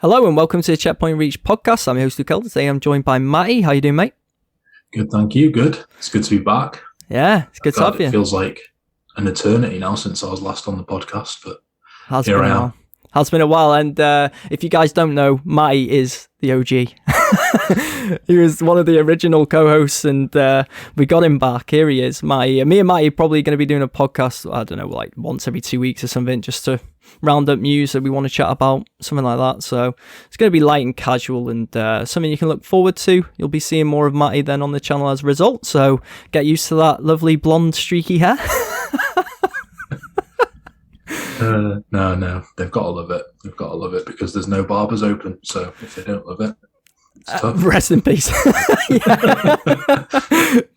Hello and welcome to the Checkpoint Reach podcast. I'm your host, Luke Elder. Today I'm joined by Matty. How you doing, mate? Good, thank you. Good. It's good to be back. Yeah, it's good to have you. It feels like an eternity now since I was last on the podcast, but Has here been I a am. while. Has been a while, and if you guys don't know, Matty is the OG. He was one of the original co-hosts, and we got him back. Here he is, Matty. Me and Matty are probably going to be doing a podcast, I don't know, like once every 2 weeks or something, just to round up news that we want to chat about, something like that. So it's going to be light and casual, and something you can look forward to. You'll be seeing more of Matty then on the channel as a result, so get used to that lovely blonde streaky hair. No, they've got to love it. They've got to love it because there's no barbers open. So if they don't love it, it's tough. Rest in peace.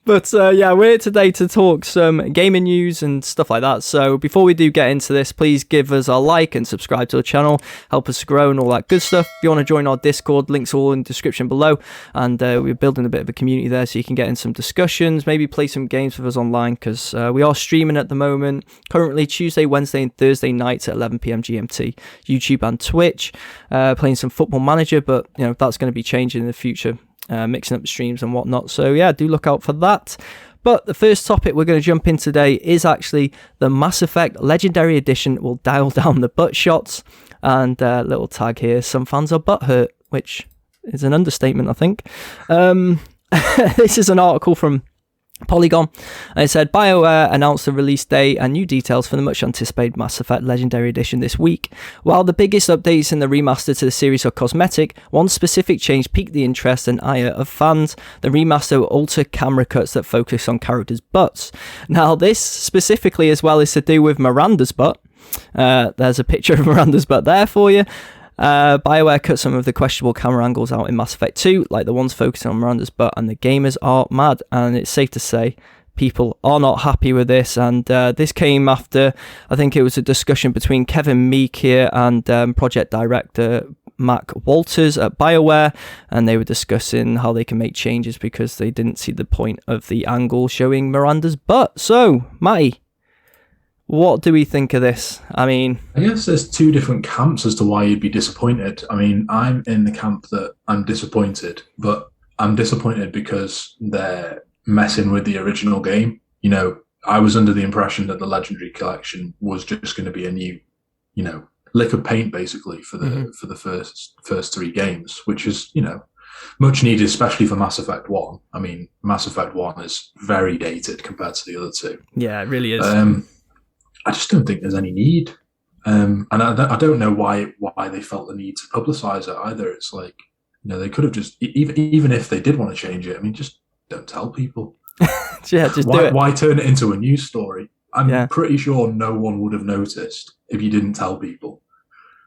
But yeah, we're here today to talk some gaming news and stuff like that. So before we do get into this, please give us a like and subscribe to the channel. Help us grow and all that good stuff. If you want to join our Discord, links all in the description below. And we're building a bit of a community there so you can get in some discussions, maybe play some games with us online because we are streaming at the moment. Currently Tuesday, Wednesday and Thursday nights at 11 PM GMT. YouTube and Twitch. Playing some Football Manager, but you know that's going to be changing in the future. Mixing up streams and whatnot, so yeah, do look out for that. But the first topic we're going to jump in today is actually the Mass Effect Legendary Edition will dial down the butt shots, and little tag here, some fans are butthurt, which is an understatement, I think. This is an article from Polygon, and it said Bioware announced the release date and new details for the much anticipated Mass Effect Legendary Edition this week. While the biggest updates in the remaster to the series are cosmetic, one specific change piqued the interest and ire of fans. The remaster will alter camera cuts that focus on characters' butts. Now this specifically as well is to do with Miranda's butt. There's a picture of Miranda's butt there for you. Bioware cut some of the questionable camera angles out in Mass Effect 2, like the ones focusing on Miranda's butt, and the gamers are mad, and it's safe to say people are not happy with this. And this came after, I think it was a discussion between Kevin Meek here and project director Mac Walters at Bioware, and they were discussing how they can make changes because they didn't see the point of the angle showing Miranda's butt. So, Matty, what do we think of this? I mean, I guess there's two different camps as to why you'd be disappointed. I mean, I'm in the camp that I'm disappointed, but I'm disappointed because they're messing with the original game. You know, I was under the impression that the Legendary Collection was just going to be a new, you know, lick of paint basically for the first three games, which is, you know, much needed, especially for Mass Effect 1. I mean, Mass Effect 1 is very dated compared to the other two. Yeah, it really is. I just don't think there's any need, and I don't know why they felt the need to publicize it either. It's like, you know, they could have just even if they did want to change it. I mean, just don't tell people. Yeah, just why, do it. Why turn it into a news story? I'm pretty sure no one would have noticed if you didn't tell people.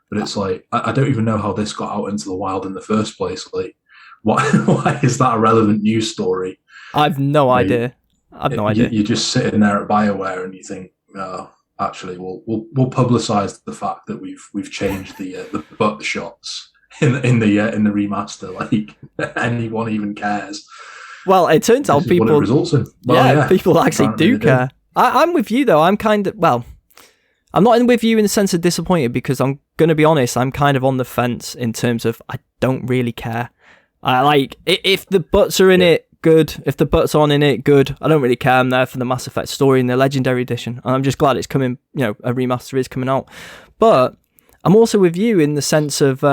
But it's like I don't even know how this got out into the wild in the first place. Like, why is that a relevant news story? I've no idea. I've no idea. You're just sitting there at Bioware and you think, oh, actually, we'll publicise the fact that we've changed the butt shots in the remaster. Like anyone even cares. Well, it turns out people. What it results in. Well, yeah, people actually do care. I'm with you though. I'm kind of I'm not with you in the sense of disappointed because I'm going to be honest. I'm kind of on the fence in terms of I don't really care. I like if the butts are in it. Good. If the butts aren't in it, good. I don't really care. I'm there for the Mass Effect story in the Legendary Edition. And I'm just glad it's coming, you know, a remaster is coming out. But I'm also with you in the sense of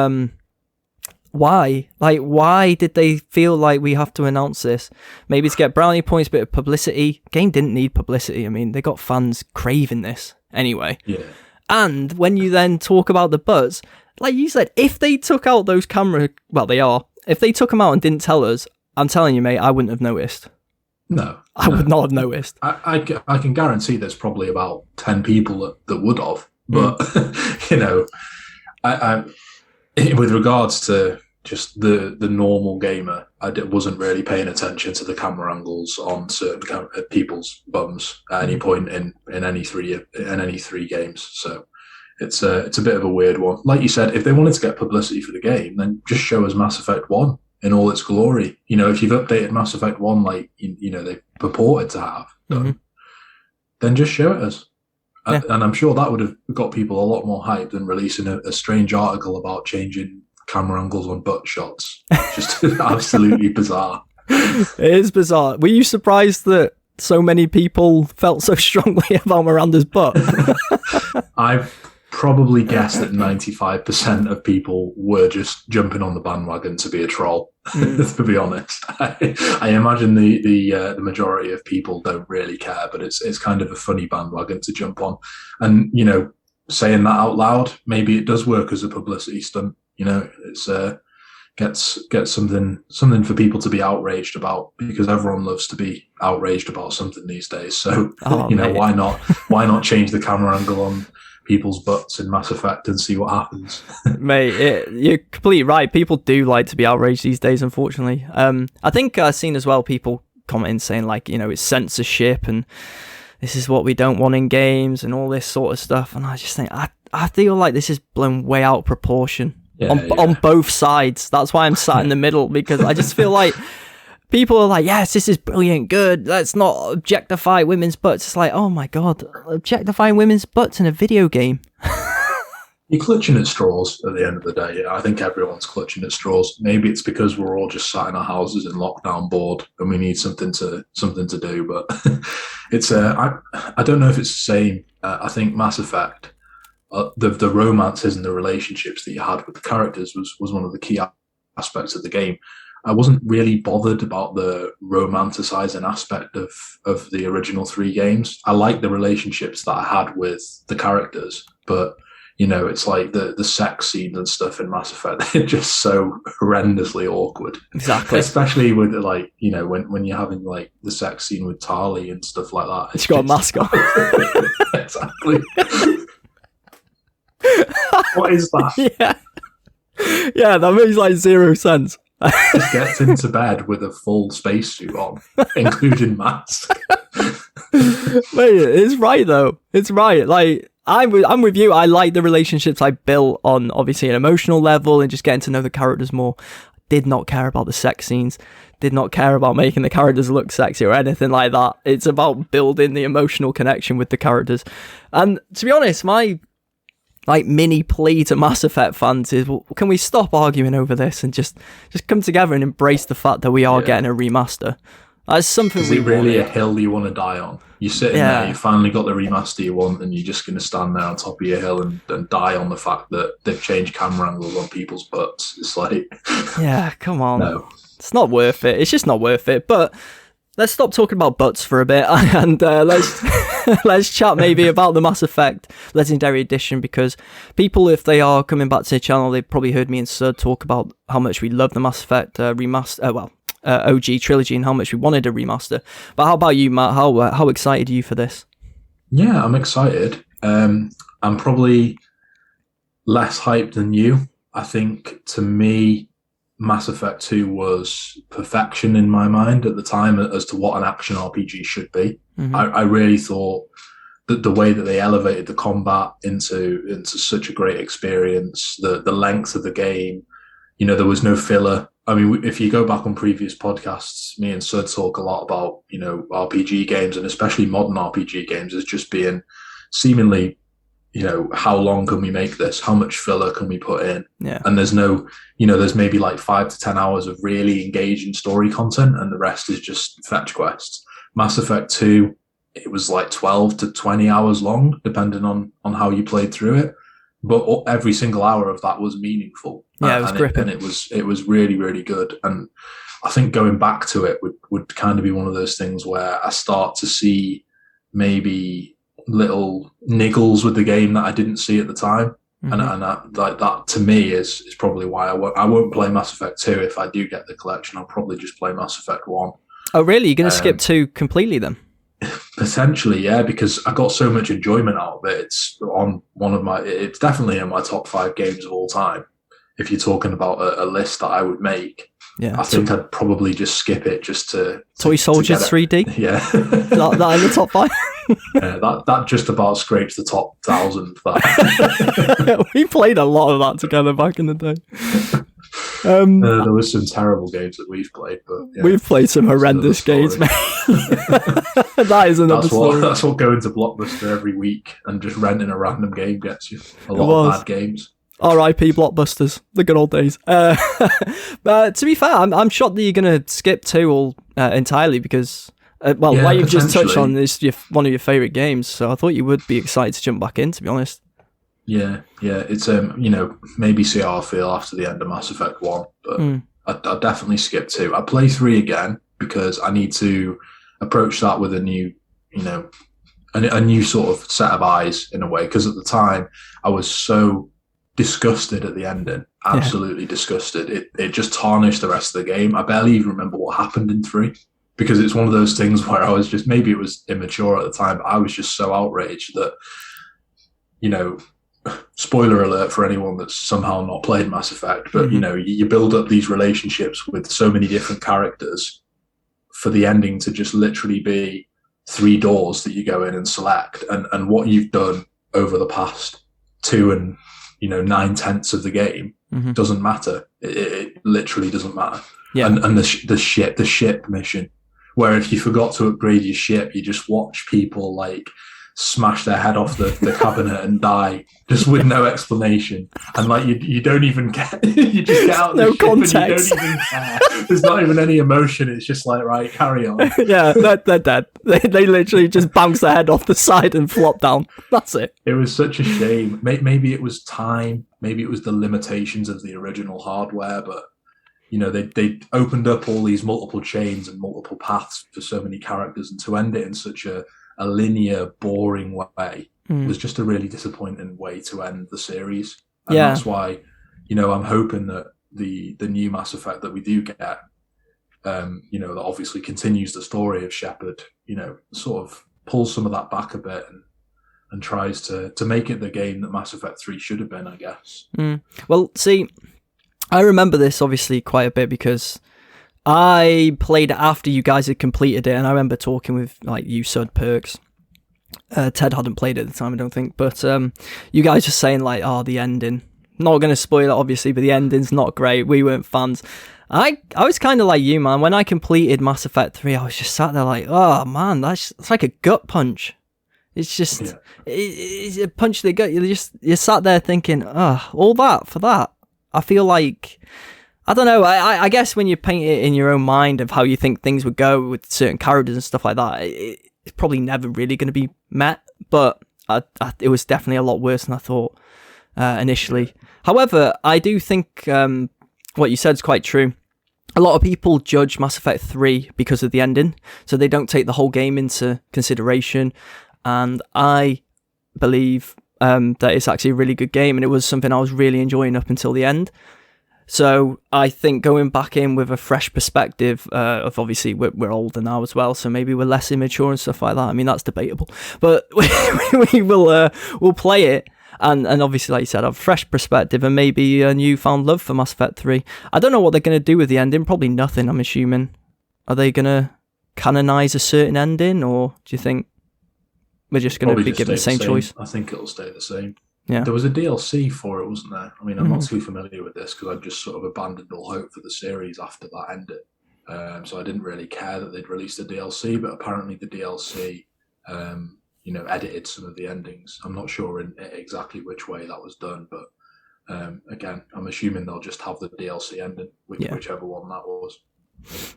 why? Like, why did they feel like we have to announce this? Maybe to get brownie points, bit of publicity. Game didn't need publicity. I mean, they got fans craving this anyway. Yeah. And when you then talk about the butts, like you said, if they took out those if they took them out and didn't tell us, I'm telling you, mate, I wouldn't have noticed. No. I would not have noticed. I can guarantee there's probably about 10 people that would have. But, you know, I with regards to just the normal gamer, I wasn't really paying attention to the camera angles on certain people's bums at any point in any three games. So it's a bit of a weird one. Like you said, if they wanted to get publicity for the game, then just show us Mass Effect 1. In all its glory, you know, if you've updated Mass Effect 1 like you know they purported to have done, then just show it us. And I'm sure that would have got people a lot more hyped than releasing a strange article about changing camera angles on butt shots. Just absolutely bizarre. It is bizarre. Were you surprised that so many people felt so strongly about Miranda's butt? I probably guess that 95% of people were just jumping on the bandwagon to be a troll. To be honest, I imagine the majority of people don't really care, but it's kind of a funny bandwagon to jump on. And saying that out loud, maybe it does work as a publicity stunt. It's gets something for people to be outraged about, because everyone loves to be outraged about something these days. So why not change the camera angle on people's butts in Mass Effect and see what happens? Mate, you're completely right. People do like to be outraged these days, unfortunately. I think I've seen as well people commenting saying like, it's censorship and this is what we don't want in games and all this sort of stuff. And I just think, I feel like this is blown way out of proportion on both sides. That's why I'm sat in the middle, because I just feel like people are like, yes, this is brilliant, good, let's not objectify women's butts. It's like, oh my God, objectifying women's butts in a video game. You're clutching at straws at the end of the day. I think everyone's clutching at straws. Maybe it's because we're all just sat in our houses in lockdown bored and we need something to do. But it's I don't know if it's the same. I think Mass Effect, the romances and the relationships that you had with the characters was one of the key aspects of the game. I wasn't really bothered about the romanticizing aspect of the original 3 games. I like the relationships that I had with the characters, but it's like the sex scenes and stuff in Mass Effect, they're just so horrendously awkward. Exactly. Especially with when you're having like the sex scene with Tali and stuff like that. She's got a mask on. Exactly. What is that? Yeah, that makes like zero sense. Just gets into bed with a full spacesuit on, including mask. Mate, it's right though. It's right. Like, I'm with you. I like the relationships I built on, obviously, an emotional level and just getting to know the characters more. Did not care about the sex scenes. Did not care about making the characters look sexy or anything like that. It's about building the emotional connection with the characters. And to be honest, my mini plea to Mass Effect fans is, well, can we stop arguing over this and just come together and embrace the fact that we are getting a remaster? That's something. Is it really a hill you want to die on? You're sitting there, you finally got the remaster you want, and you're just going to stand there on top of your hill and die on the fact that they've changed camera angles on people's butts. It's like, yeah, come on. No. It's not worth it. It's just not worth it. But let's stop talking about butts for a bit and let's chat maybe about the Mass Effect Legendary Edition, because people, if they are coming back to the channel, they've probably heard me and Sir talk about how much we love the Mass Effect remaster. OG trilogy and how much we wanted a remaster. But how about you, Matt? How excited are you for this? Yeah, I'm excited. I'm probably less hyped than you. I think, to me, Mass Effect 2 was perfection in my mind at the time as to what an action RPG should be. Mm-hmm. I really thought that the way that they elevated the combat into such a great experience, the length of the game, there was no filler. I mean, if you go back on previous podcasts, me and Sud talk a lot about, RPG games, and especially modern RPG games, as just being seemingly, how long can we make this? How much filler can we put in? Yeah. And there's no, there's maybe like 5 to 10 hours of really engaging story content, and the rest is just fetch quests. Mass Effect 2, it was like 12 to 20 hours long, depending on how you played through it. But every single hour of that was meaningful. Yeah, it was gripping. It was really, really good. And I think going back to it would kind of be one of those things where I start to see maybe little niggles with the game that I didn't see at the time. Mm-hmm. And that to me is probably why I won't play Mass Effect 2 if I do get the collection. I'll probably just play Mass Effect 1. Oh, really? You're going to skip 2 completely then? Potentially, yeah, because I got so much enjoyment out of it. It's on it's definitely in my top 5 games of all time. If you're talking about a list that I would make, I think I'd probably just skip it just to Toy Soldiers 3D. Yeah, that in the top 5. Yeah, that just about scrapes the top 1,000. We played a lot of that together back in the day. There were some terrible games that we've played, but we've played some horrendous games, mate. That is another story. That's what going to Blockbuster every week and just renting a random game gets you. A lot of bad games. R.I.P. Blockbusters, the good old days. But to be fair, I'm shocked that you're going to skip 2 all entirely because, like you've just touched on, this one of your favourite games, so I thought you would be excited to jump back in, to be honest. Yeah, it's maybe see how I feel after the end of Mass Effect 1, but I'd definitely skip 2. I'd play 3 again because I need to approach that with a new, a new sort of set of eyes in a way, because at the time I was so disgusted at the ending, absolutely disgusted. It just tarnished the rest of the game. I barely even remember what happened in 3 because it's one of those things where I was just, maybe it was immature at the time, but I was just so outraged that, spoiler alert for anyone that's somehow not played Mass Effect, but you build up these relationships with so many different characters for the ending to just literally be 3 doors that you go in and select, and what you've done over the past 2 and 9/10 of the game doesn't matter. It literally doesn't matter. Yeah. And the ship mission, where if you forgot to upgrade your ship, you just watch people like smash their head off the cabinet and die just with no explanation, and like you don't even get you just get out of the ship context. And you don't even care. There's not even any emotion. It's just like, right, carry on. Yeah, they're dead. They literally just bounce their head off the side and flop down. That's it. It was such a shame. Maybe it was time, maybe it was the limitations of the original hardware, but they opened up all these multiple chains and multiple paths for so many characters, and to end it in such a linear, boring way was just a really disappointing way to end the series. And that's why, I'm hoping that the new Mass Effect that we do get, that obviously continues the story of Shepard, sort of pulls some of that back a bit and tries to make it the game that Mass Effect 3 should have been, I guess. Well, see, I remember this obviously quite a bit because I played it after you guys had completed it, and I remember talking with like you, Sud, Perks. Ted hadn't played it at the time, I don't think, but you guys were saying like, the ending. Not going to spoil it, obviously, but the ending's not great. We weren't fans. I was kind of like you, man. When I completed Mass Effect 3, I was just sat there like, oh man, it's like a gut punch. It's just it's a punch to the gut. You're sat there thinking, all that for that. I feel like, I don't know, I guess when you paint it in your own mind of how you think things would go with certain characters and stuff like that, it's probably never really going to be met, but it was definitely a lot worse than I thought initially. However, I do think what you said is quite true. A lot of people judge Mass Effect 3 because of the ending, so they don't take the whole game into consideration, and I believe that it's actually a really good game, and it was something I was really enjoying up until the end. So I think going back in with a fresh perspective of, obviously we're older now as well, so maybe we're less immature and stuff like that. I mean, that's debatable, but we'll play it, and obviously, like you said, have a fresh perspective and maybe a newfound love for Mass Effect 3. I don't know what they're going to do with the ending. Probably nothing, I'm assuming. Are they going to canonize a certain ending, or do you think we're just going to be given the same choice? I think it'll stay the same. Yeah. There was a DLC for it, wasn't there? I mean, I'm not too familiar with this because I just sort of abandoned all hope for the series after that ended. So I didn't really care that they'd released a DLC, but apparently the DLC, edited some of the endings. I'm not sure in exactly which way that was done, but again, I'm assuming they'll just have the DLC ending, whichever one that was.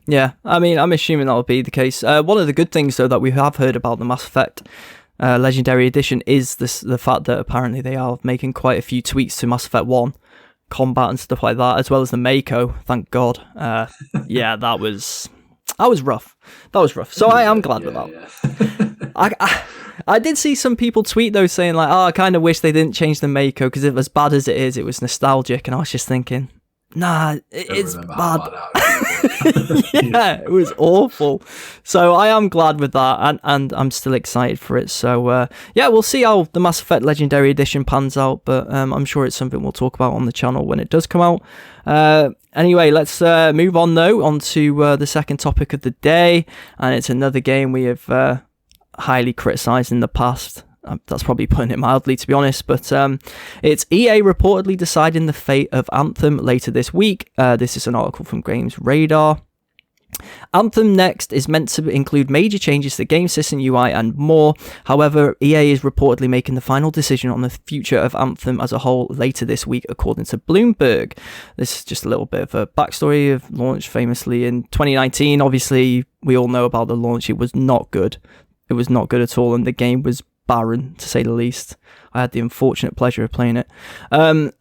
Yeah, I mean, I'm assuming that'll be the case. One of the good things, though, that we have heard about the Mass Effect Legendary Edition is the fact that apparently they are making quite a few tweaks to Mass Effect 1 combat and stuff like that, as well as the Mako. Thank God. Yeah, that was rough. That was rough. So I am glad with that. Yeah. I did see some people tweet though saying like, I kind of wish they didn't change the Mako because as bad as it is, it was nostalgic, and I was just thinking, nah, it's bad. Yeah, it was awful. So I am glad with that, and I'm still excited for it. So yeah, we'll see how the Mass Effect Legendary Edition pans out, but I'm sure it's something we'll talk about on the channel when it does come out. Anyway, let's move on though onto the second topic of the day, and it's another game we have highly criticised in the past. That's probably putting it mildly, to be honest, but it's EA reportedly deciding the fate of Anthem later this week. This is an article from Games Radar. Anthem Next is meant to include major changes to the game system, UI, and more. However, EA is reportedly making the final decision on the future of Anthem as a whole later this week, according to Bloomberg. This is just a little bit of a backstory of launch famously in 2019. Obviously, we all know about the launch. It was not good. It was not good at all, and the game was barren, to say the least. I had the unfortunate pleasure of playing it.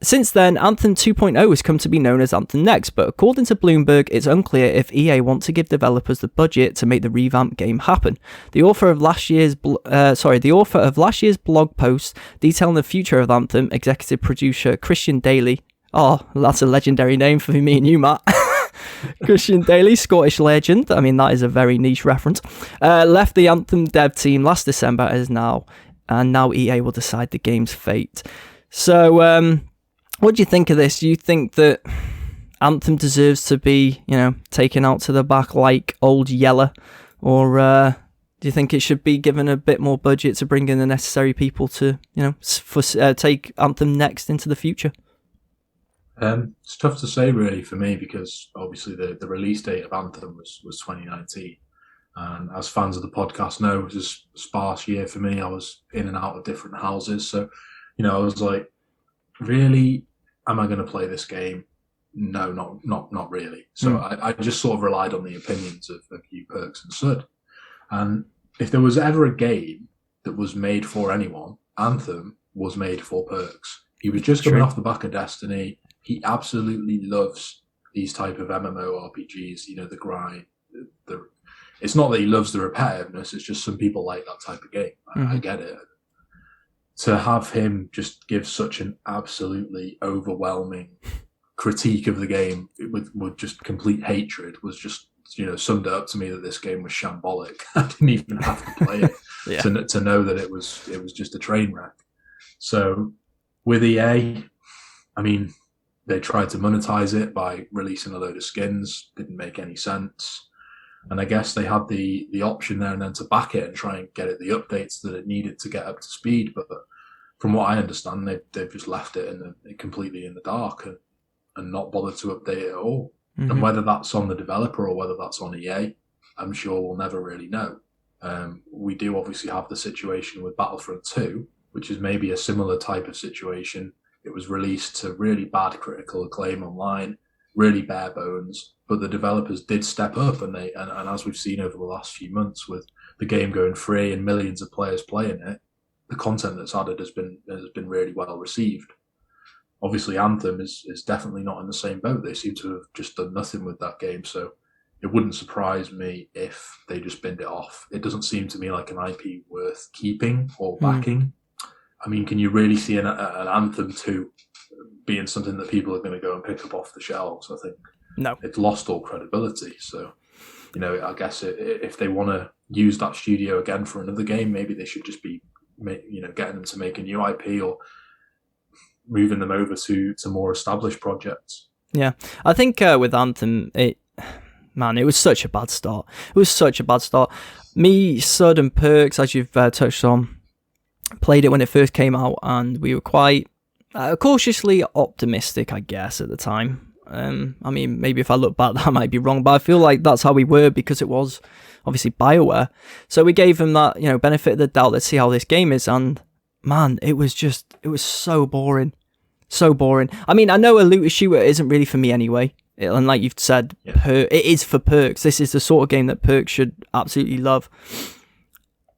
Since then, Anthem 2.0 has come to be known as Anthem Next, but according to Bloomberg, it's unclear if EA want to give developers the budget to make the revamped game happen. The author of last year's blog post detailing the future of Anthem, executive producer Christian Daly. Oh, that's a legendary name for me and you, Matt. Christian Daly, Scottish legend. I mean, that is a very niche reference. Left the Anthem dev team last December and now EA will decide the game's fate. So, what do you think of this? Do you think that Anthem deserves to be, taken out to the back like old Yeller? Or do you think it should be given a bit more budget to bring in the necessary people to, take Anthem Next into the future? It's tough to say, really, for me, because obviously the release date of Anthem was 2019. And as fans of the podcast know, it was a sparse year for me. I was in and out of different houses. So, I was like, really, am I going to play this game? No, not really. So I just sort of relied on the opinions of you, Perks and Sud. And if there was ever a game that was made for anyone, Anthem was made for Perks. He was just coming off the back of Destiny. He absolutely loves these type of MMORPGs, the grind. It's not that he loves the repetitiveness, it's just some people like that type of game. I get it. To have him just give such an absolutely overwhelming critique of the game with just complete hatred was just, summed it up to me that this game was shambolic. I didn't even have to play it to know that it was just a train wreck. So with EA, I mean, they tried to monetize it by releasing a load of skins. Didn't make any sense. And I guess they had the option there and then to back it and try and get it the updates that it needed to get up to speed. But from what I understand, they've just left it completely in the dark and not bothered to update it at all. Mm-hmm. And whether that's on the developer or whether that's on EA, I'm sure we'll never really know. We do obviously have the situation with Battlefront 2, which is maybe a similar type of situation. It was released to really bad critical acclaim online, really bare bones, but the developers did step up, and as we've seen over the last few months with the game going free and millions of players playing it, the content that's added has been really well received. Obviously, Anthem is definitely not in the same boat. They seem to have just done nothing with that game, so it wouldn't surprise me if they just binned it off. It doesn't seem to me like an IP worth keeping or backing. I mean, can you really see an Anthem 2 being something that people are going to go and pick up off the shelves? I think no. It's lost all credibility. So, I guess if they want to use that studio again for another game, maybe they should just be, getting them to make a new IP or moving them over to more established projects. Yeah, I think with Anthem, it was such a bad start. It was such a bad start. Me, Sud, and Perks, as you've touched on, played it when it first came out, and we were quite cautiously optimistic, I guess, at the time. I mean, maybe if I look back, that might be wrong, but I feel like that's how we were because it was obviously Bioware. So we gave them that, benefit of the doubt. Let's see how this game is. And man, it was so boring. So boring. I mean, I know a looter shooter isn't really for me anyway. And like you've said, it is for Perks. This is the sort of game that Perks should absolutely love.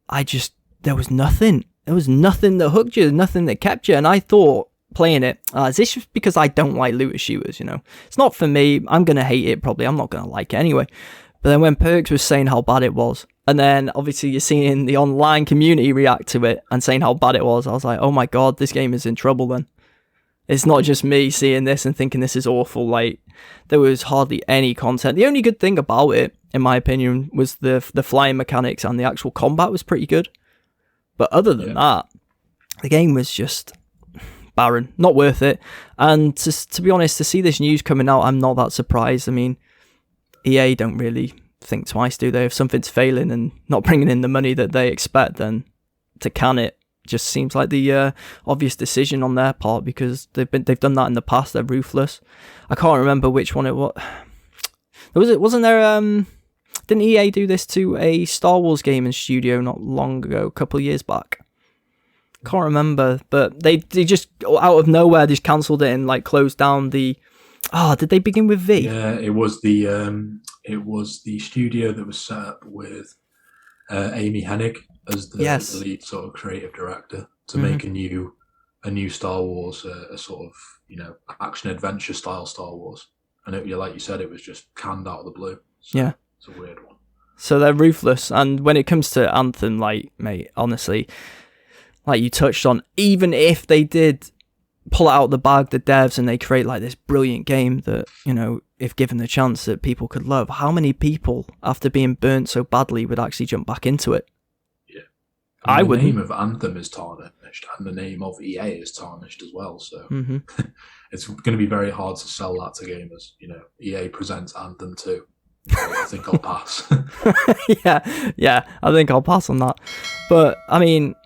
There was nothing. There was nothing that hooked you, nothing that kept you. And I thought, playing it, is this just because I don't like looter shooters, It's not for me. I'm going to hate it, probably. I'm not going to like it anyway. But then when Perks was saying how bad it was, and then obviously you're seeing the online community react to it and saying how bad it was, I was like, oh my God, this game is in trouble then. It's not just me seeing this and thinking this is awful. Like, there was hardly any content. The only good thing about it, in my opinion, was the flying mechanics, and the actual combat was pretty good. But other than that, the game was just barren, not worth it. And to be honest, to see this news coming out, I'm not that surprised. I mean, EA don't really think twice, do they? If something's failing and not bringing in the money that they expect, then to can it just seems like the obvious decision on their part, because they've done that in the past. They're ruthless. I can't remember which one it was. Wasn't there Didn't EA do this to a Star Wars game in studio not long ago, a couple of years back? Can't remember, but they just out of nowhere just cancelled it and like closed down the. Did they begin with V? Yeah, it was the studio that was set up with Amy Hennig as the lead sort of creative director to make a new Star Wars, a sort of action adventure style Star Wars, and like you said, it was just canned out of the blue. So it's a weird one. So they're ruthless, and when it comes to Anthem, like mate, honestly, like you touched on, even if they did pull it out of the bag, the devs, and they create like this brilliant game that, if given the chance, that people could love, how many people, after being burnt so badly, would actually jump back into it? Yeah. I would. The name of Anthem is tarnished, and the name of EA is tarnished as well, so it's going to be very hard to sell that to gamers. EA presents Anthem 2. I think I'll pass. yeah, I think I'll pass on that. But, I mean,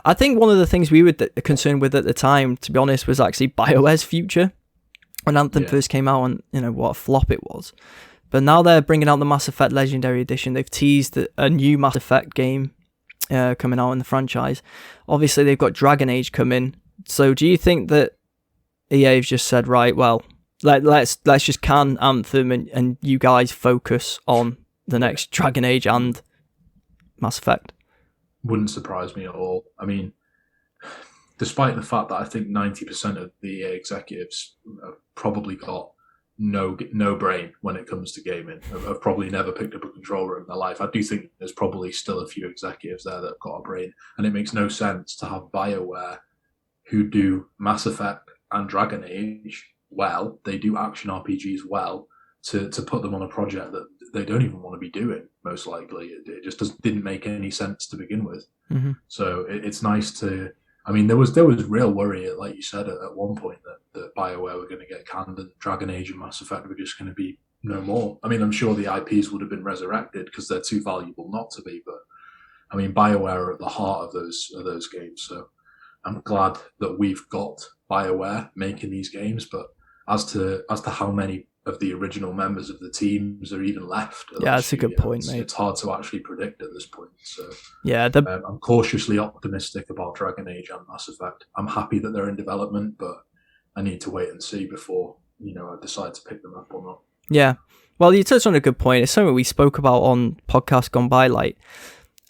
I think one of the things we were concerned with at the time, to be honest, was actually BioWare's future when Anthem first came out, and what a flop it was. But now they're bringing out the Mass Effect Legendary Edition. They've teased a new Mass Effect game coming out in the franchise. Obviously, they've got Dragon Age coming. So do you think that EA have just said, right, well, let's just can Anthem and you guys focus on the next Dragon Age and Mass Effect? Wouldn't surprise me at all. I mean, despite the fact that I think 90% of the executives have probably got no brain when it comes to gaming, have probably never picked up a controller in their life, I do think there's probably still a few executives there that have got a brain, and it makes no sense to have BioWare, who do Mass Effect and Dragon Age well, they do action RPGs well, to put them on a project that they don't even want to be doing, most likely. It just didn't make any sense to begin with. So it's nice to... I mean, there was real worry, like you said, at one point that BioWare were going to get canned and Dragon Age and Mass Effect were just going to be no more. I mean, I'm sure the IPs would have been resurrected because they're too valuable not to be, but I mean, BioWare are at the heart of those games, so I'm glad that we've got BioWare making these games, but as to how many of the original members of the teams are even left. Yeah, that's a good point, mate. It's hard to actually predict at this point. So yeah, I'm cautiously optimistic about Dragon Age and Mass Effect. I'm happy that they're in development, but I need to wait and see before I decide to pick them up or not. Yeah, well, you touched on a good point. It's something we spoke about on podcast gone by. Like,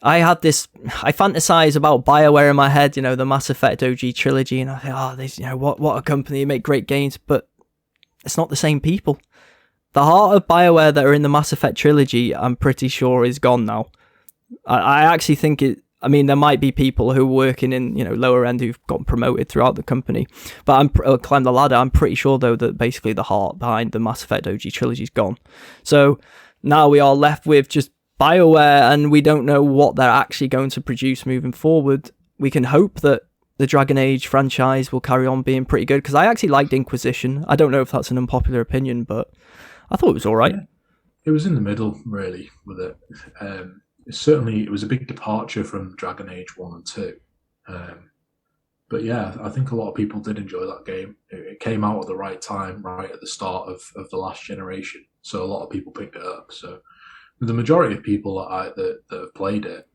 I fantasize about BioWare in my head, the Mass Effect OG trilogy, and I think, what a company, they make great games, but it's not the same people. The heart of BioWare that are in the Mass Effect trilogy, I'm pretty sure, is gone now. I actually think there might be people who are working in, lower end who've gotten promoted throughout the company, but climbed the ladder. I'm pretty sure, though, that basically the heart behind the Mass Effect OG trilogy is gone. So now we are left with just BioWare, and we don't know what they're actually going to produce moving forward. We can hope that the Dragon Age franchise will carry on being pretty good, because I actually liked Inquisition. I don't know if that's an unpopular opinion, but I thought it was all right. Yeah. It was in the middle, really, with it. It was a big departure from Dragon Age 1 and 2. But yeah, I think a lot of people did enjoy that game. It came out at the right time, right at the start of the last generation. So a lot of people picked it up. So the majority of people that have played it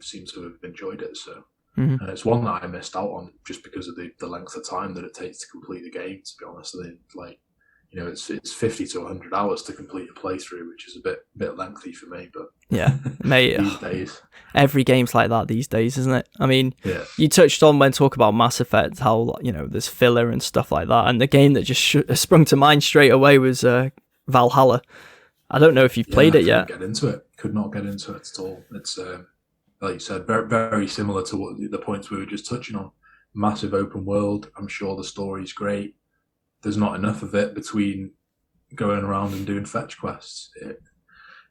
seem to have enjoyed it. So it's one that I missed out on just because of the length of time that it takes to complete the game, to be honest. I think, it's 50 to 100 hours to complete a playthrough, which is a bit lengthy for me. But yeah, mate, these days, every game's like that these days, isn't it? I mean, you touched on when talking about Mass Effect how there's filler and stuff like that, and the game that just sprung to mind straight away was Valhalla. I don't know if you've played it yet. Could not get into it at all. It's like you said, very, very similar to the points we were just touching on. Massive open world. I'm sure the story's great. There's not enough of it between going around and doing fetch quests.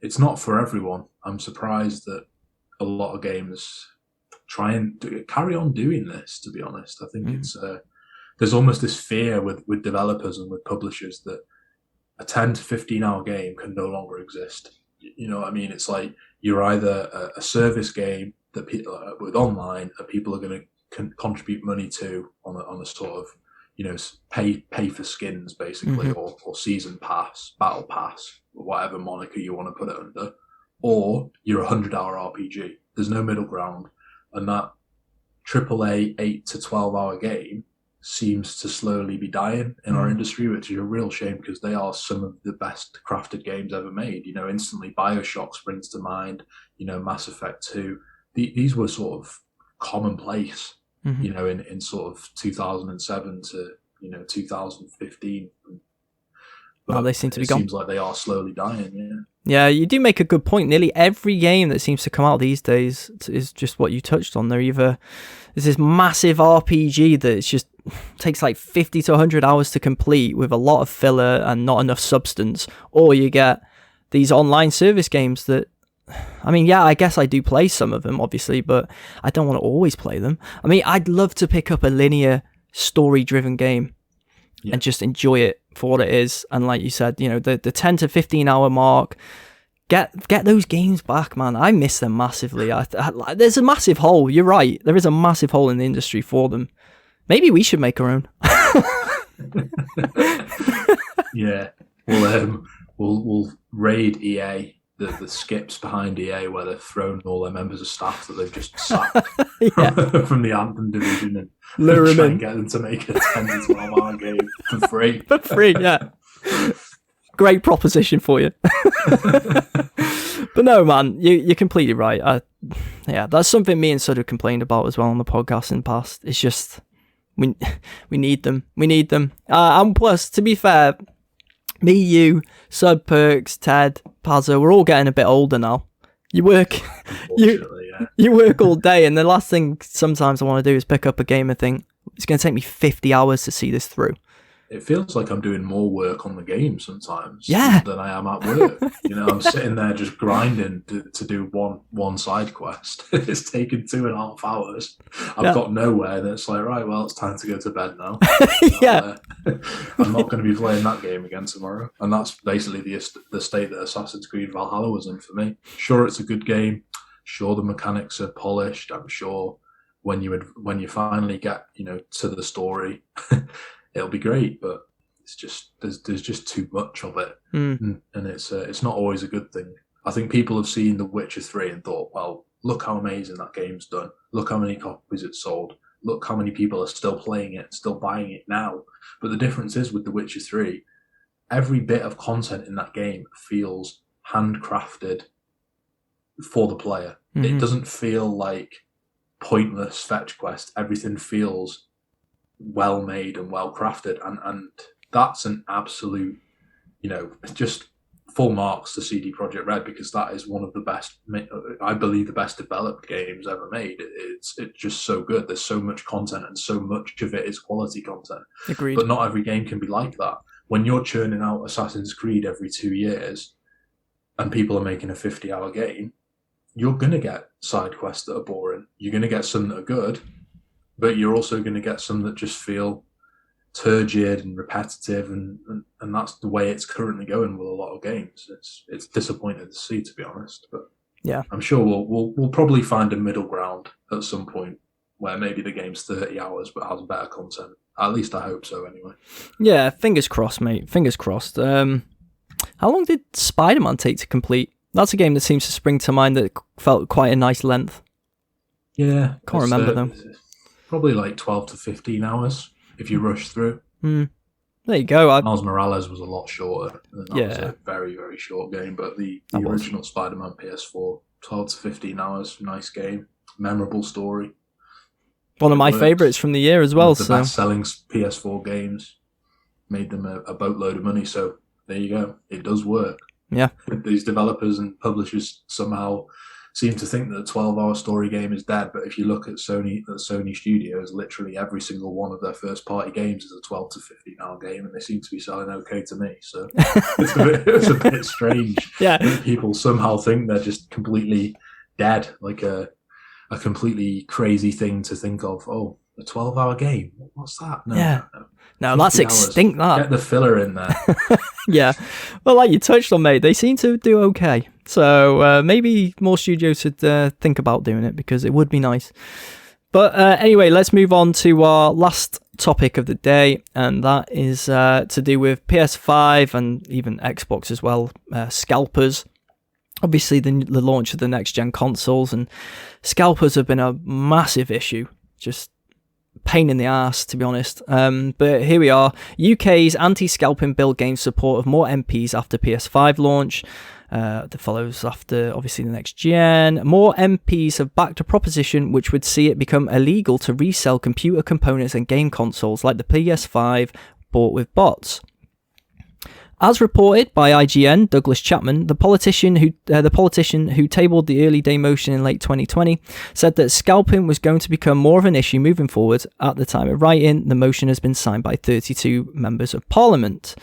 It's not for everyone. I'm surprised that a lot of games try and carry on doing this, to be honest. I think it's there's almost this fear with developers and with publishers that a 10 to 15 hour game can no longer exist. You know what I mean? It's like you're either a service game that people with online that people are going to contribute money to on a sort of pay for skins basically, or season pass, battle pass, whatever moniker you want to put it under, or you're a 100-hour RPG. There's no middle ground, and that AAA 8 to 12-hour game seems to slowly be dying in our industry, which is a real shame because they are some of the best crafted games ever made. Instantly BioShock springs to mind, Mass Effect 2. These were sort of commonplace, in sort of 2007 to, 2015. But they seem to be gone. It seems like they are slowly dying, Yeah, you do make a good point. Nearly every game that seems to come out these days is just what you touched on. There's this massive RPG that just takes like 50 to 100 hours to complete with a lot of filler and not enough substance. Or you get these online service games that, I guess I do play some of them, obviously, but I don't want to always play them. I'd love to pick up a linear, story-driven game and just enjoy it for what it is. And like you said, the 10 to 15 hour mark, get those games back, man. I miss them massively. There's a massive hole. You're right. There is a massive hole in the industry for them. Maybe we should make our own. Yeah. We'll raid EA, the skips behind EA where they've thrown all their members of staff that they've just sacked from the Anthem division and lure try them and get them to make a 10 to 12 hour game for free. For free, yeah. Great proposition for you. But no, man, you're completely right. That's something me and Sud have complained about as well on the podcast in the past. It's just, we need them. We need them. And plus, to be fair, me, you, Sud, Perks, Ted, Pazzo, we're all getting a bit older now. You work, you work all day, and the last thing sometimes I want to do is pick up a game and think, it's going to take me 50 hours to see this through. It feels like I'm doing more work on the game sometimes than I am at work. I'm sitting there just grinding to do one side quest. It's taken 2.5 hours. I've got nowhere, and it's like, right, well, it's time to go to bed now. I'm not going to be playing that game again tomorrow. And that's basically the state that Assassin's Creed Valhalla was in for me. Sure, it's a good game. Sure, the mechanics are polished. I'm sure when you finally get to the story, it'll be great, but it's just there's just too much of it, and it's not always a good thing. I think people have seen The Witcher 3 and thought, well, look how amazing that game's done. Look how many copies it's sold. Look how many people are still playing it, still buying it now. But the difference is with The Witcher 3, every bit of content in that game feels handcrafted for the player. It doesn't feel like pointless fetch quest. Everything feels well made and well crafted, and that's an absolute, just full marks to CD Projekt Red, because that is one of the best, I believe, the best developed games ever made. It's just so good. There's so much content, and so much of it is quality content. Agreed. But not every game can be like that. When you're churning out Assassin's Creed every 2 years, and people are making a 50-hour game, you're gonna get side quests that are boring. You're gonna get some that are good, but you're also going to get some that just feel turgid and repetitive, and that's the way it's currently going with a lot of games. It's disappointing to see, to be honest. But yeah, I'm sure we'll probably find a middle ground at some point where maybe the game's 30 hours but has better content. At least I hope so, anyway. Yeah, fingers crossed, mate. Fingers crossed. How long did SpiderMan take to complete? That's a game that seems to spring to mind that felt quite a nice length. Yeah, can't remember though. Probably like 12 to 15 hours if you rush through. There you go. Miles Morales was a lot shorter. That was a very, very short game, but the original Spider-Man PS4, 12 to 15 hours, nice game, memorable story. One of my favourites from the year as well. The best-selling PS4 games, made them a boatload of money, so there you go. It does work. Yeah. These developers and publishers somehow seem to think that a 12-hour story game is dead, but if you look at Sony Studios, literally every single one of their first-party games is a 12 to 15-hour game, and they seem to be selling okay to me. So it's a bit strange. Yeah, that people somehow think they're just completely dead, like a completely crazy thing to think of. Oh, a 12-hour game? What's that? No, that's extinct. That. Get the filler in there. Yeah. Well, like you touched on, mate, they seem to do okay. So maybe more studios should think about doing it, because it would be nice. But anyway, let's move on to our last topic of the day, and that is to do with PS5 and even Xbox as well, scalpers. Obviously, the launch of the next-gen consoles, and scalpers have been a massive issue, just pain in the ass, to be honest. But here we are. UK's anti-scalping bill gains support of more MPs after PS5 launch. That follows after, obviously, the next gen. More MPs have backed a proposition which would see it become illegal to resell computer components and game consoles like the PS5 bought with bots. As reported by IGN, Douglas Chapman, the politician who tabled the early day motion in late 2020, said that scalping was going to become more of an issue moving forward. At the time of writing, the motion has been signed by 32 members of parliament.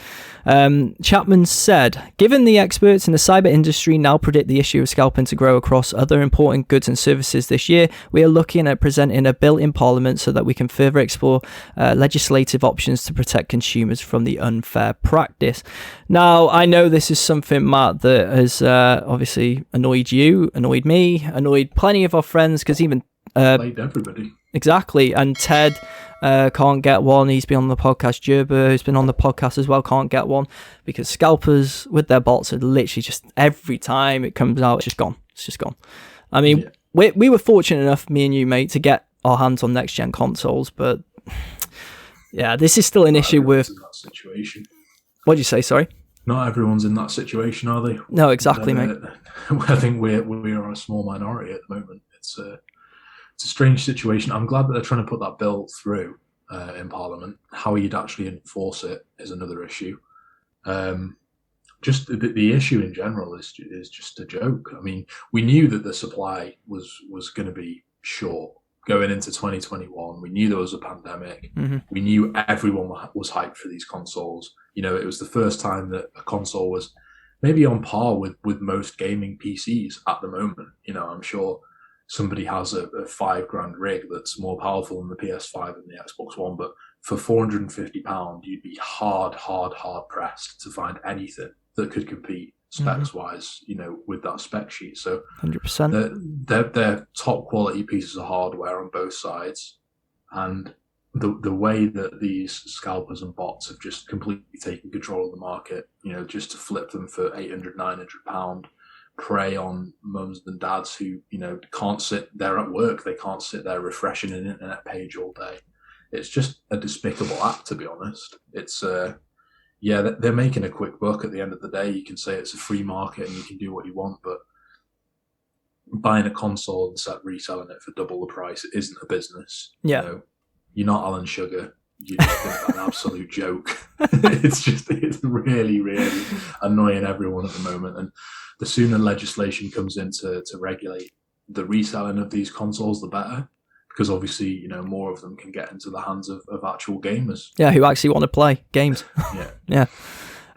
Chapman said, given the experts in the cyber industry now predict the issue of scalping to grow across other important goods and services this year, we are looking at presenting a bill in parliament so that we can further explore legislative options to protect consumers from the unfair practice. Now, I know this is something, Matt, that has obviously annoyed you, annoyed me, annoyed plenty of our friends, because even Played everybody. Exactly, and Ted can't get one. He's been on the podcast. Gerber, who's been on the podcast as well, can't get one because scalpers with their bots are literally just every time it comes out, it's just gone. It's just gone. I mean, we were fortunate enough, me and you, mate, to get our hands on next gen consoles, but yeah, this is still an issue with that situation. What'd you say? Sorry. Not everyone's in that situation, are they? No, exactly, mate. I think we are a small minority at the moment. It's a strange situation. I'm glad that they're trying to put that bill through in Parliament. How you'd actually enforce it is another issue. Just the issue in general is just a joke. I mean, we knew that the supply was going to be short going into 2021. We knew there was a pandemic. Mm-hmm. We knew everyone was hyped for these consoles. You know, it was the first time that a console was maybe on par with most gaming PCs at the moment. You know, I'm sure somebody has a $5,000 rig that's more powerful than the PS5 and the Xbox One, but for £450, you'd be hard pressed to find anything that could compete specs-wise, you know, with that spec sheet. So 100%. They're top quality pieces of hardware on both sides, and the way that these scalpers and bots have just completely taken control of the market, you know, just to flip them for £800-900, prey on mums and dads who, you know, can't sit there at work. They can't sit there refreshing an internet page all day. It's just a despicable act, to be honest. It's they're making a quick buck at the end of the day. You can say it's a free market and you can do what you want, but buying a console and reselling it for double the price isn't a business. Yeah. You know, you're not Alan Sugar. You just think an absolute joke. It's really, really annoying everyone at the moment. And the sooner legislation comes in to regulate the reselling of these consoles, the better. Because obviously, you know, more of them can get into the hands of actual gamers. Yeah, who actually want to play games. Yeah.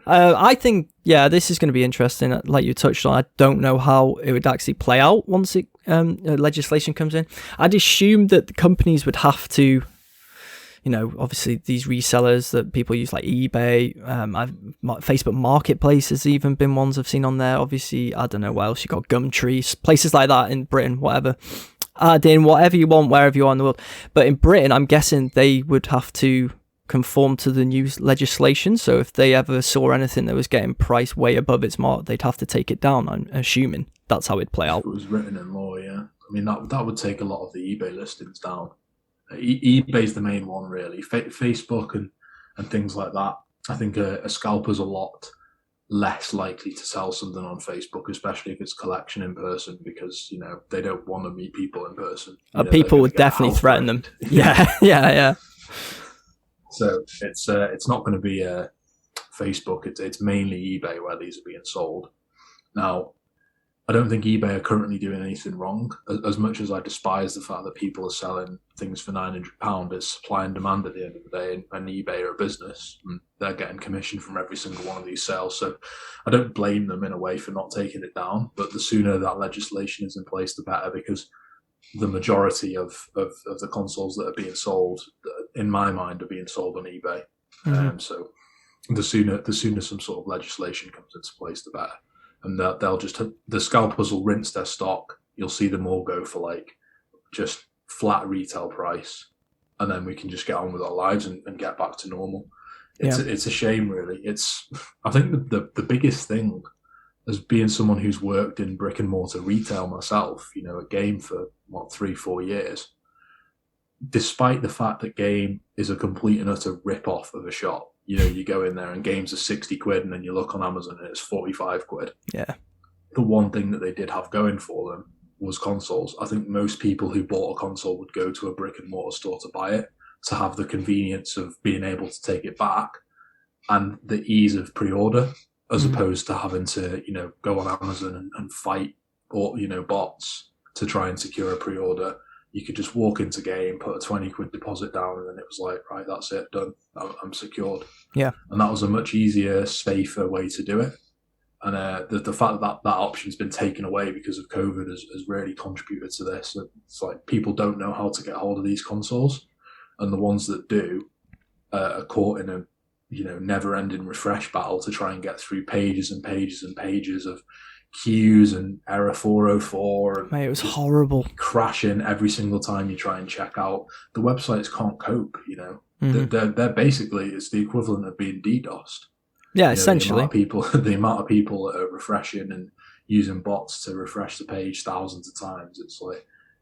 I think, this is going to be interesting. Like you touched on, I don't know how it would actually play out once legislation comes in. I'd assume that the companies would have to, you know, obviously these resellers that people use like eBay, Facebook Marketplace has even been ones I've seen on there. Obviously, I don't know what else. You got Gumtree, places like that in Britain, whatever. Add in whatever you want, wherever you are in the world. But in Britain, I'm guessing they would have to conform to the new legislation. So if they ever saw anything that was getting priced way above its mark, they'd have to take it down. I'm assuming that's how it'd play out. If it was written in law, yeah. I mean, that would take a lot of the eBay listings down. eBay's the main one, really. Facebook and things like that. I think a scalper's a lot less likely to sell something on Facebook, especially if it's collection in person, because, you know, they don't want to meet people in person. People would definitely threaten them. Yeah. So it's not going to be Facebook. It's mainly eBay where these are being sold. Now, I don't think eBay are currently doing anything wrong. As much as I despise the fact that people are selling things for £900, it's supply and demand at the end of the day, and eBay are a business, and they're getting commission from every single one of these sales. So I don't blame them in a way for not taking it down, but the sooner that legislation is in place, the better, because the majority of the consoles that are being sold, in my mind, are being sold on eBay. Mm-hmm. So the sooner some sort of legislation comes into place, the better. And they'll just the scalpers will rinse their stock. You'll see them all go for like just flat retail price, and then we can just get on with our lives and get back to normal. It's a shame, really. I think the biggest thing, as being someone who's worked in brick and mortar retail myself, a game for 3-4 years, despite the fact that game is a complete and utter rip-off of a shop. You go in there and games are 60 quid, and then you look on Amazon and it's 45 quid. Yeah. The one thing that they did have going for them was consoles. I think most people who bought a console would go to a brick and mortar store to buy it, to have the convenience of being able to take it back and the ease of pre-order, as opposed to having to, go on Amazon and fight or, bots to try and secure a pre-order. You could just walk into game, put a 20 quid deposit down, and then it was like, right, that's it, done. I'm secured. Yeah. And that was a much easier, safer way to do it. And the fact that option's been taken away because of COVID has really contributed to this. It's like people don't know how to get hold of these consoles, and the ones that do are caught in a never-ending refresh battle to try and get through pages and pages and pages of queues and error 404. And mate, it was horrible. Crashing every single time you try and check out. The websites can't cope. They're basically, it's the equivalent of being DDoSed. Yeah, essentially. The amount of people that are refreshing and using bots to refresh the page thousands of times.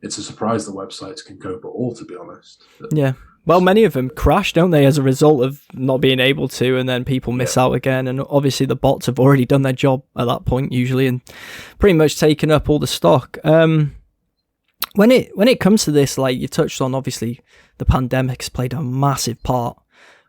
It's a surprise the websites can cope at all, to be honest. Yeah. Well, many of them crash, don't they, as a result of not being able to, and then people miss out again. And obviously the bots have already done their job at that point, usually, and pretty much taken up all the stock. When it comes to this, like you touched on, obviously the pandemic's played a massive part.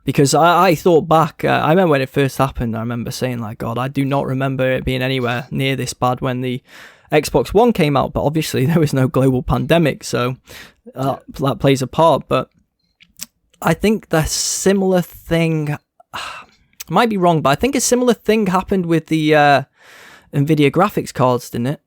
Because I thought back, I remember when it first happened, I remember saying, like, God, I do not remember it being anywhere near this bad when the Xbox One came out. But obviously there was no global pandemic, so that plays a part. But I think the similar thing, I might be wrong, but I think a similar thing happened with the NVIDIA graphics cards, didn't it?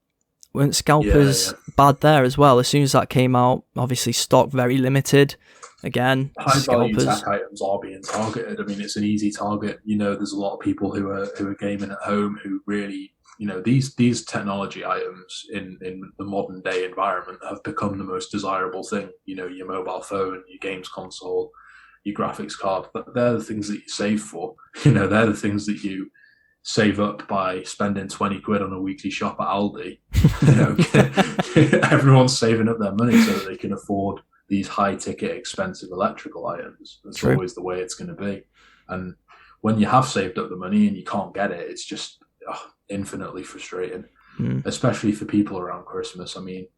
Weren't Scalpers bad there as well? As soon as that came out, obviously stock very limited. Again, high value tech items are being targeted. I mean, it's an easy target. There's a lot of people who are gaming at home who really, these technology items in the modern day environment have become the most desirable thing. Your mobile phone, your games console, your graphics card. But they're the things that you save for. They're the things that you save up by spending 20 quid on a weekly shop at Aldi. Everyone's saving up their money so that they can afford these high-ticket, expensive electrical items. That's True. Always the way it's going to be. And when you have saved up the money and you can't get it, it's just infinitely frustrating, especially for people around Christmas. I mean,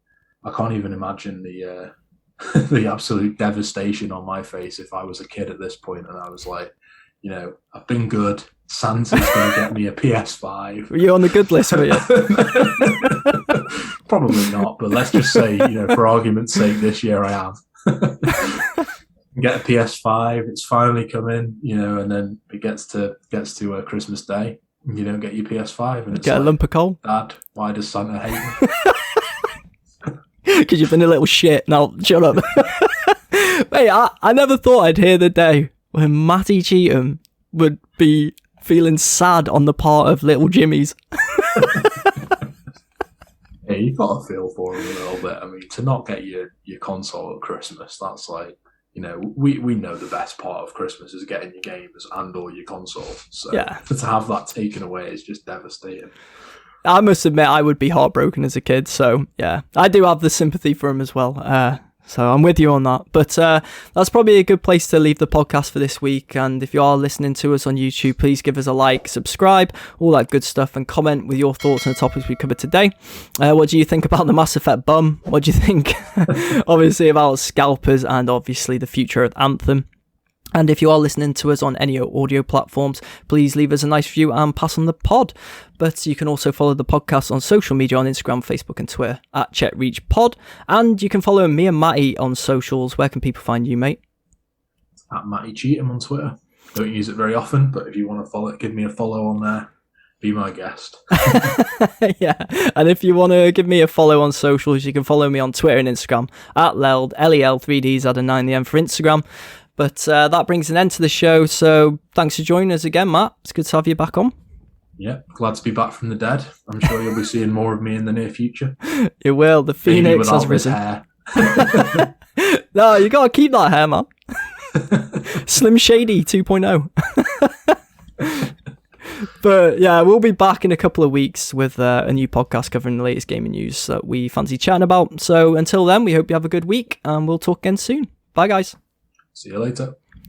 I can't even imagine the the absolute devastation on my face if I was a kid at this point and I was like, I've been good. Santa's going to get me a PS5. Were you on the good list, were you? Probably not, but let's just say, for argument's sake, this year I am. Get a PS5, it's finally coming, and then it gets to Christmas Day, and you don't get your PS5. And it's get a lump of coal. Dad, why does Santa hate me? Because you've been a little shit. Now, shut up. Mate, I never thought I'd hear the day when Matty Cheatham would be feeling sad on the part of little Jimmy's. Yeah, you got to feel for him a little bit. I mean, to not get your console at Christmas, that's like, we know the best part of Christmas is getting your games and or your console. So to have that taken away is just devastating. I must admit, I would be heartbroken as a kid. So yeah, I do have the sympathy for him as well. So I'm with you on that. But that's probably a good place to leave the podcast for this week. And if you are listening to us on YouTube, please give us a like, subscribe, all that good stuff, and comment with your thoughts on the topics we covered today. What do you think about the Mass Effect bum? What do you think, obviously, about Scalpers and obviously the future of Anthem? And if you are listening to us on any audio platforms, please leave us a nice review and pass on the pod. But you can also follow the podcast on social media on Instagram, Facebook and Twitter at CheckReachPod. And you can follow me and Matty on socials. Where can people find you, mate? At Matty Cheatham on Twitter. Don't use it very often, but if you want to follow it, give me a follow on there. Be my guest. Yeah. And if you want to give me a follow on socials, you can follow me on Twitter and Instagram at Leld, LEL3Ds, add a 9 the M for Instagram. But that brings an end to the show. So thanks for joining us again, Matt. It's good to have you back on. Yeah, glad to be back from the dead. I'm sure you'll be seeing more of me in the near future. You will. The Phoenix has risen. No, you gotta keep that hair, man. Slim Shady 2.0. But yeah, we'll be back in a couple of weeks with a new podcast covering the latest gaming news that we fancy chatting about. So until then, we hope you have a good week and we'll talk again soon. Bye, guys. See you later.